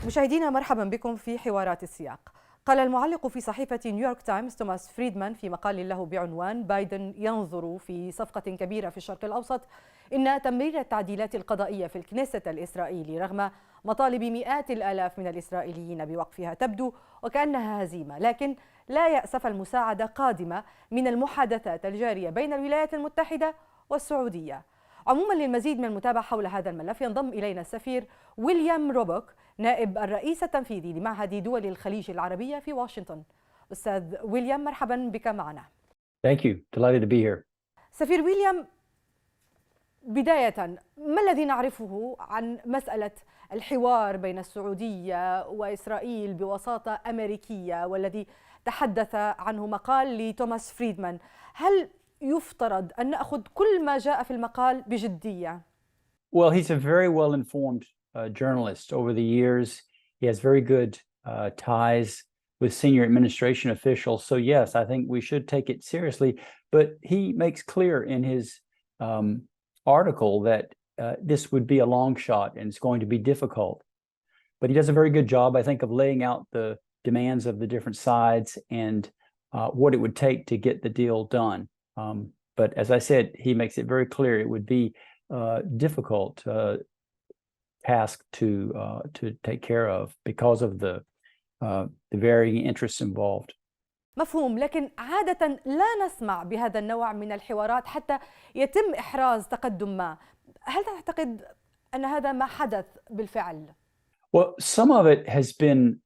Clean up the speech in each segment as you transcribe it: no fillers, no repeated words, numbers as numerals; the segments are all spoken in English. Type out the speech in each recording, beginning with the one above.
مشاهدينا مرحبا بكم في حوارات السياق. قال المعلق في صحيفة نيويورك تايمز توماس فريدمان في مقال له بعنوان بايدن ينظر في صفقة كبيرة في الشرق الأوسط إن تمرير التعديلات القضائية في الكنيست الإسرائيلي رغم مطالب مئات الآلاف من الإسرائيليين بوقفها تبدو وكأنها هزيمة، لكن لا يأس فالمساعدة قادمة من المحادثات الجارية بين الولايات المتحدة والسعودية. عموما للمزيد من المتابعة حول هذا الملف ينضم إلينا السفير ويليام روبوك نائب الرئيس التنفيذي لمعهد دول الخليج العربية في واشنطن. أستاذ ويليام مرحبا بك معنا. Thank you. Delighted to be here. سفير ويليام، بداية ما الذي نعرفه عن مسألة الحوار بين السعودية وإسرائيل بوساطة أمريكية والذي تحدث عنه مقال لتوماس فريدمان؟ هل يفترض أن نأخذ كل ما جاء في المقال بجدية؟ Well, he's a very well-informed journalist over the years. He has very good ties with senior administration officials. So yes, I think we should take it seriously. But he makes clear in his article that this would be a long shot and it's going to be difficult. But he does a very good job, I think, of laying out the demands of the different sides and what it would take to get the deal done. But as I said, he makes it very clear it would be difficult task to take care of because of the varying interests involved. مفهوم، لكن عادة لا نسمع بهذا النوع من الحوارات حتى يتم إحراز تقدم ما. هل تعتقد أن هذا ما حدث بالفعل؟ Well, some of it has been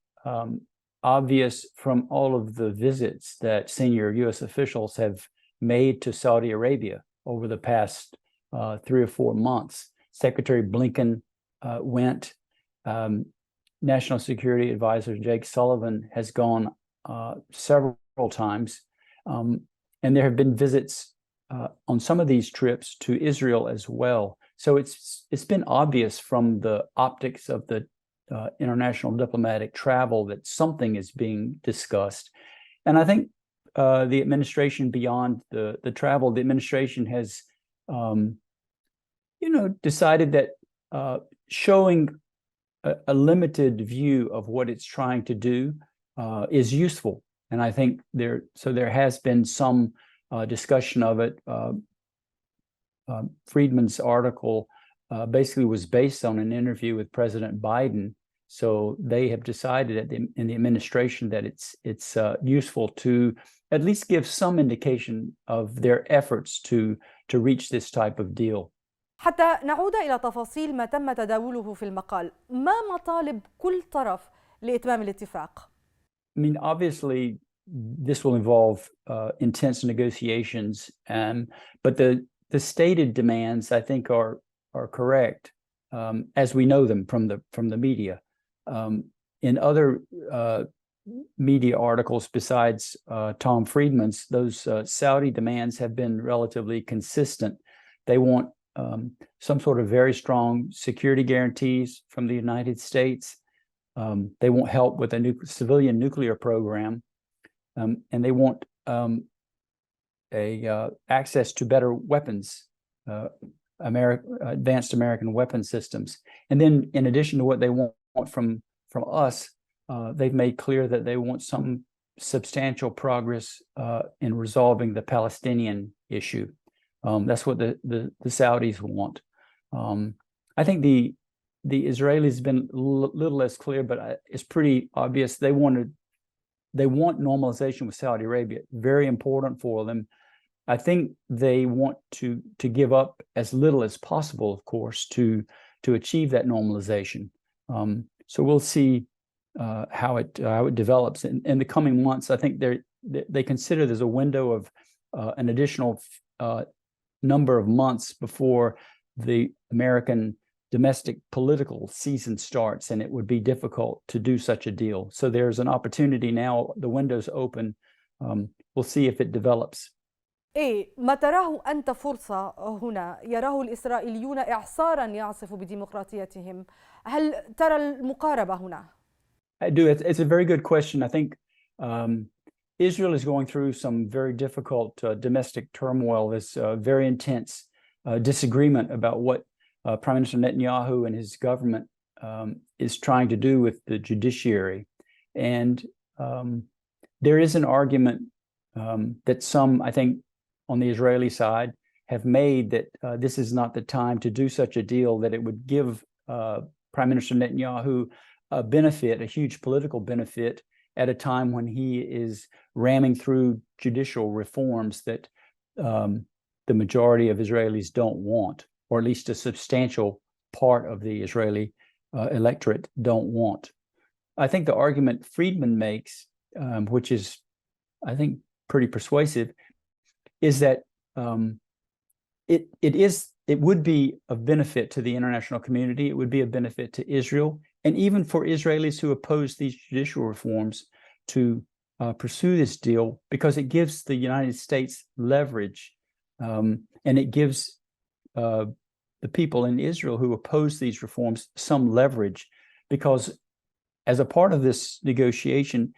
obvious from all of the visits that senior U.S. officials have made to Saudi Arabia over the past 3 or 4 months. Secretary Blinken went. National Security Advisor Jake Sullivan has gone several times. And there have been visits on some of these trips to Israel as well. So it's been obvious from the optics of the international diplomatic travel that something is being discussed. And I think the administration, beyond the travel, the administration has decided that showing a limited view of what it's trying to do is useful. And I think there has been some discussion of it. Friedman's article basically was based on an interview with President Biden. So they have decided in the administration that it's useful to at least give some indication of their efforts to reach this type of deal. حتى نعود إلى تفاصيل ما تم تداوله في المقال، ما مطالب كل طرف لإتمام الاتفاق؟ I mean, obviously, this will involve intense negotiations, but the stated demands, I think, are correct as we know them from the media. In other media articles besides Tom Friedman's, those Saudi demands have been relatively consistent. They want some sort of very strong security guarantees from the United States. They want help with a civilian nuclear program, and they want access to better weapons, advanced American weapon systems. And then, in addition to what they want from us, they've made clear that they want some substantial progress in resolving the Palestinian issue. That's what the Saudis want. I think the Israelis have been a little less clear, but it's pretty obvious they want normalization with Saudi Arabia. Very important for them. I think they want to give up as little as possible, of course, to achieve that normalization. So we'll see how it develops in the coming months. I think they consider there's a window of an additional number of months before the American domestic political season starts, and it would be difficult to do such a deal. So there's an opportunity now. The window's open. We'll see if it develops. ما تراه أنت فرصة هنا يراه الإسرائيليون إعصارا يعصف بديمقراطيتهم، هل ترى المقاربة هنا؟ I do. It's a very good question. I think Israel is going through some very difficult domestic turmoil. There's very intense disagreement about what Prime Minister Netanyahu and his government is trying to do with the judiciary. And there is an argument that some, I think, on the Israeli side have made that this is not the time to do such a deal, that it would give Prime Minister Netanyahu a benefit, a huge political benefit, at a time when he is ramming through judicial reforms that the majority of Israelis don't want, or at least a substantial part of the Israeli electorate don't want. I think the argument Friedman makes, which is, I think, pretty persuasive, is that it would be of benefit to the international community. It would be a benefit to Israel, and even for Israelis who oppose these judicial reforms to pursue this deal, because it gives the United States leverage, and it gives the people in Israel who oppose these reforms some leverage, because as a part of this negotiation,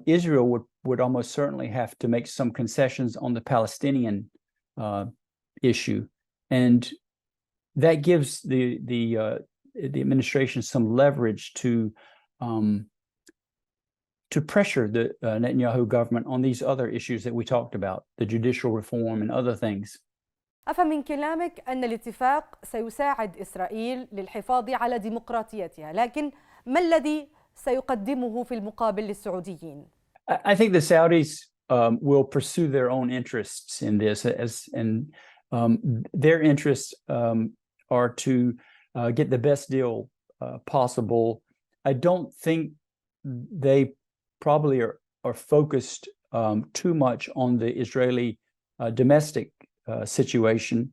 Israel would almost certainly have to make some concessions on the Palestinian issue, and that gives the administration some leverage to pressure the Netanyahu government on these other issues that we talked about, the judicial reform and other things. أفهم من كلامك أن الاتفاق سيساعد إسرائيل للحفاظ على ديمقراطيتها، لكن ما الذي سيقدمه في المقابل للسعوديين؟ I think the Saudis will pursue their own interests in this, and their interests are to get the best deal possible. I don't think they probably are focused too much on the Israeli domestic situation,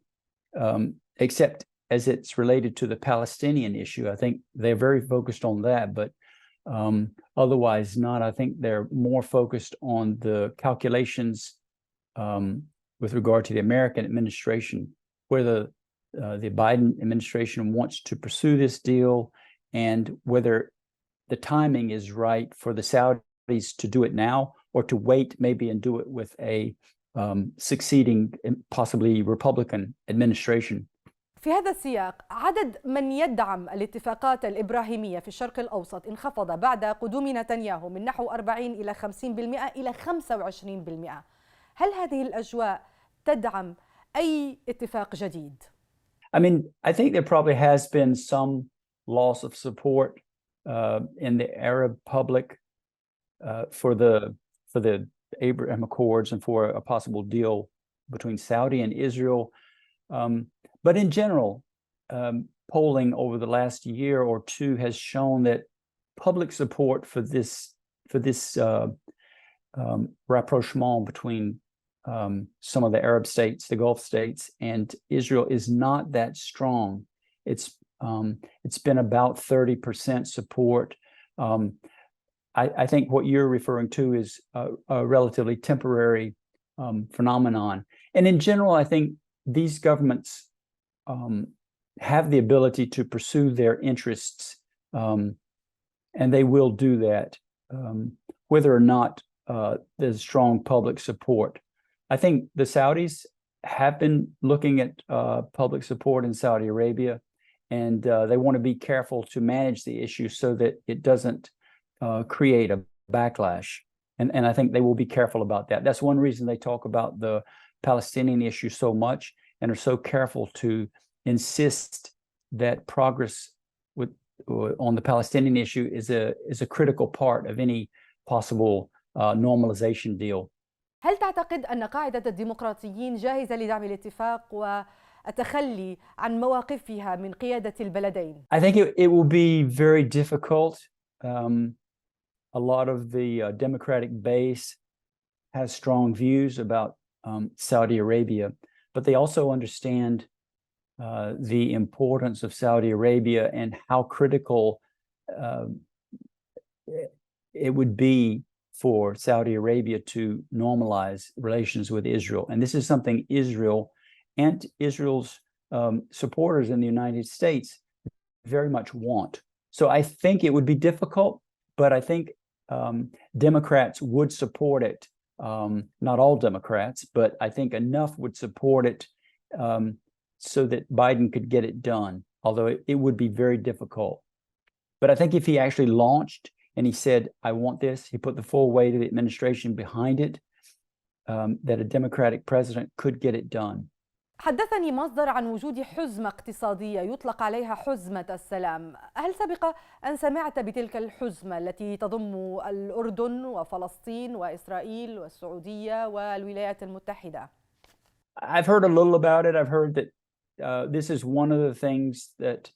except as it's related to the Palestinian issue. I think they're very focused on that, but otherwise not. I think they're more focused on the calculations with regard to the American administration, whether the Biden administration wants to pursue this deal, and whether the timing is right for the Saudis to do it now, or to wait maybe and do it with a succeeding, possibly Republican administration. في هذا السياق، عدد من يدعم الاتفاقات الإبراهيمية في الشرق الأوسط انخفض بعد قدوم نتنياهو من نحو 40 إلى 50% إلى 25%. هل هذه الأجواء تدعم أي اتفاق جديد؟ I mean, I think there probably has been some loss of support in the Arab public for the Abraham Accords and for a possible deal between Saudi and Israel. But in general, polling over the last year or two has shown that public support for this rapprochement between some of the Arab states, the Gulf states, and Israel is not that strong. It's been about 30% support. I think what you're referring to is a relatively temporary phenomenon. And in general, I think these governments have the ability to pursue their interests, and they will do that, whether or not there's strong public support. I think the Saudis have been looking at public support in Saudi Arabia, and they want to be careful to manage the issue so that it doesn't create a backlash. And I think they will be careful about that. That's one reason they talk about the Palestinian issue so much and are so careful to insist that progress on the Palestinian issue is a critical part of any possible normalization deal. هل تعتقد أن قاعدة الديمقراطيين جاهزة لدعم الاتفاق والتخلي عن مواقفها من قيادة البلدين؟ I think it will be very difficult. A lot of the Democratic base has strong views about Saudi Arabia, but they also understand the importance of Saudi Arabia and how critical it would be for Saudi Arabia to normalize relations with Israel. And this is something Israel and Israel's supporters in the United States very much want. So I think it would be difficult, but I think Democrats would support it. Not all Democrats, but I think enough would support it so that Biden could get it done, although it would be very difficult. But I think if he actually launched and he said, I want this, he put the full weight of the administration behind it, that a Democratic president could get it done. حدثني مصدر عن وجود حزمة اقتصادية يطلق عليها حزمة السلام. هل سبق أن سمعت بتلك الحزمة التي تضم الأردن وفلسطين وإسرائيل والسعودية والولايات المتحدة؟ I've heard a little about it. I've heard that this is one of the things that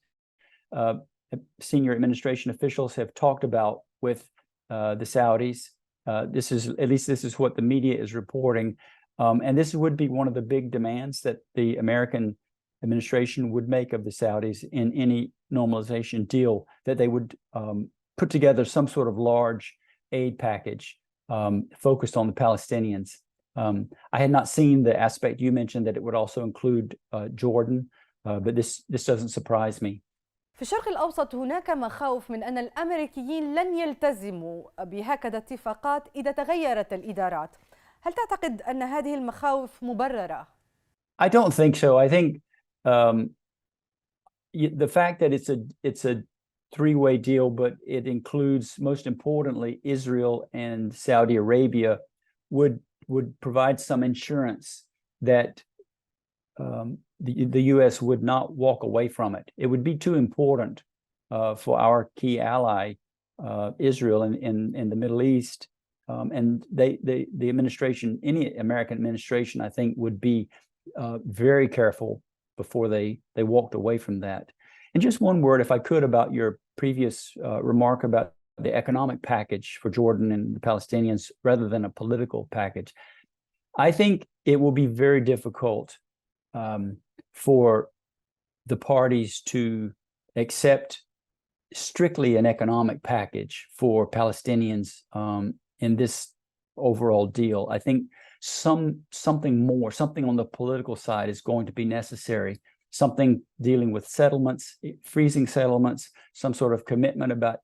senior administration officials have talked about with the Saudis. This is what the media is reporting. And this would be one of the big demands that the American administration would make of the Saudis in any normalization deal, that they would put together some sort of large aid package focused on the Palestinians. I had not seen the aspect you mentioned that it would also include Jordan, but this doesn't surprise me. في الشرق الأوسط هناك مخاوف من أن الأمريكيين لن يلتزموا بهكذا اتفاقات إذا تغيرت الإدارات. هل تعتقد أن هذه المخاوف مبررة؟ I don't think so. I think the fact that it's a three-way deal, but it includes, most importantly, Israel and Saudi Arabia, would provide some insurance that the U.S. would not walk away from it. It would be too important for our key ally, Israel, in the Middle East. And the administration, any American administration, I think, would be very careful before they walked away from that. And just one word, if I could, about your previous remark about the economic package for Jordan and the Palestinians rather than a political package. I think it will be very difficult for the parties to accept strictly an economic package for Palestinians in this overall deal. I think something more, something on the political side is going to be necessary. Something dealing with settlements, freezing settlements, some sort of commitment about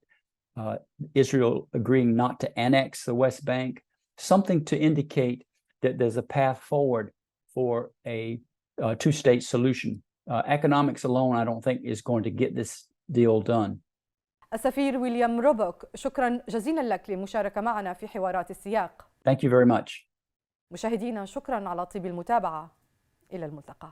Israel agreeing not to annex the West Bank, something to indicate that there's a path forward for a two-state solution. Economics alone, I don't think, is going to get this deal done. السفير ويليام روبوك، شكرا جزيلا لك للمشاركة معنا في حوارات السياق. Thank you very much. مشاهدينا، شكرا على طيب المتابعة. إلى الملتقى.